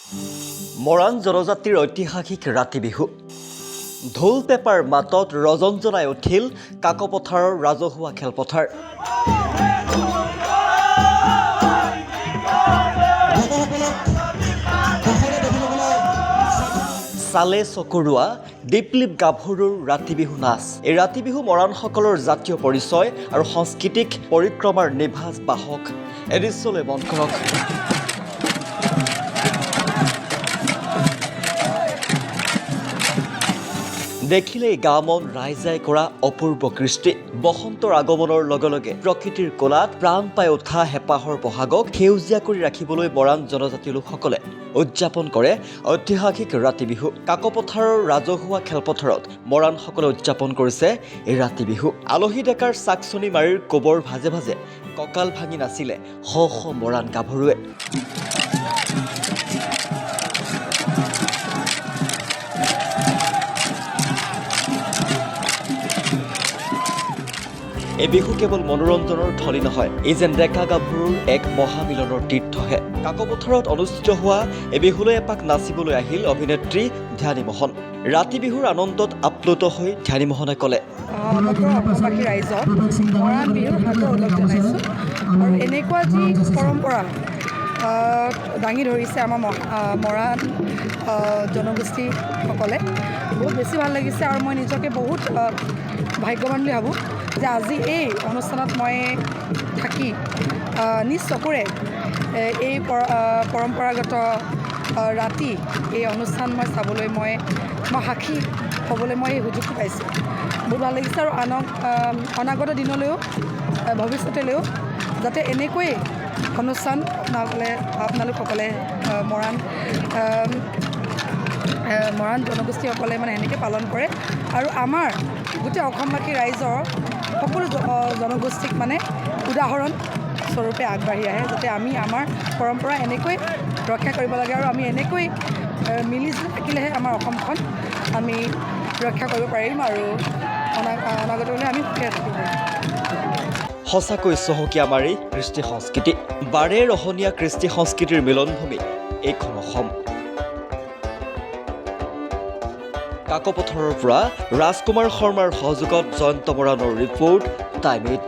মৰাণ জনজাতিৰ ঐতিহাসিক ৰাতি বিহু ঢোল পেপাৰ মাতত ৰজনজনাই উঠিল কাকপথাৰৰ ৰাজহুৱা খেলপথাৰ। চালে চকুৰোৱা দীপলিপ গাভৰুৰ ৰাতি বিহু নাচ। এই ৰাতি বিহু মৰাণসকলৰ জাতীয় পৰিচয় আৰু সাংস্কৃতিক পৰিক্ৰমাৰ নিভাঁজ বাহক। এদৃশ্যলৈ মন কৰক। দেখিলেই গা মন ৰাইজাই কৰা অপূৰ্ব কৃষ্টি। বসন্তৰ আগমনৰ লগে লগে প্ৰকৃতিৰ কোলাত প্ৰাণ পাই উঠা হেঁপাহৰ বহাগক সেউজীয়া কৰি ৰাখিবলৈ মৰাণ জনজাতি লোকসকলে উদযাপন কৰে ঐতিহাসিক ৰাতি বিহু। কাকপথাৰৰ ৰাজহুৱা খেলপথাৰত মৰাণসকলে উদযাপন কৰিছে এই ৰাতি বিহু। আলহী ডেকাৰ চাকচনি মাৰিৰ কোবৰ ভাজে ভাজে কঁকাল ভাঙি নাছিলে শ শ মৰাণ গাভৰুৱে। এই বিহু কেৱল মনোৰঞ্জনৰ থলী নহয়, এই যেন ডেকা গাভৰুৰ এক মহামিলনৰ তীৰ্থহে। কাকপথাৰত অনুষ্ঠিত হোৱা এই বিহুলৈ এপাক নাচিবলৈ আহিল অভিনেত্ৰী ধ্যানী মোহন। ৰাতি বিহুৰ আনন্দত আপ্লুত হৈ ধ্যানী মোহনে ক'লে, অসমবাসী ৰাইজক মৰাণ বিহুৰ হাতৰ ওলগ জনাইছোঁ। আৰু এনেকুৱা যি পৰম্পৰা দাঙি ধৰিছে আমাৰ মৰাণ জনগোষ্ঠীসকলে, বহুত বেছি ভাল লাগিছে। আৰু মই নিজকে বহুত ভাগ্যৱান বুলি ভাবোঁ যে আজি এই অনুষ্ঠানত মই থাকি নিজ চকুৰে এই পৰম্পৰাগত ৰাতি এই অনুষ্ঠান মই চাবলৈ মই সাক্ষী হ'বলৈ মই এই সুযোগটো পাইছোঁ। বহুত ভাল লাগিছে। আৰু অনাগত দিনলৈও ভৱিষ্যতলৈও যাতে এনেকৈয়ে অনুষ্ঠান আপোনালোকসকলে মৰাণ জনগোষ্ঠীসকলে মানে এনেকৈ পালন কৰে আৰু আমাৰ গোটেই অসমবাসী ৰাইজৰ সকলো জনগোষ্ঠীক মানে উদাহৰণ স্বৰূপে আগবাঢ়ি আহে, যাতে আমি আমাৰ পৰম্পৰা এনেকৈ ৰক্ষা কৰিব লাগে। আৰু আমি এনেকৈ মিলিজুলি থাকিলেহে আমাৰ অসমখন আমি ৰক্ষা কৰিব পাৰিম আৰু অনাগতলৈ আমি সুখী থাকিব পাৰিম। সঁচাকৈ চহকী আমাৰ এই কৃষ্টি সংস্কৃতি। বাৰে ৰহণীয়া কৃষ্টি সংস্কৃতিৰ মিলনভূমি এইখন অসম। কাকপথাৰৰ পৰা ৰাজকুমাৰ শৰ্মাৰ সহযোগত জয়ন্ত মৰাণৰ ৰিপৰ্ট টাইম 8।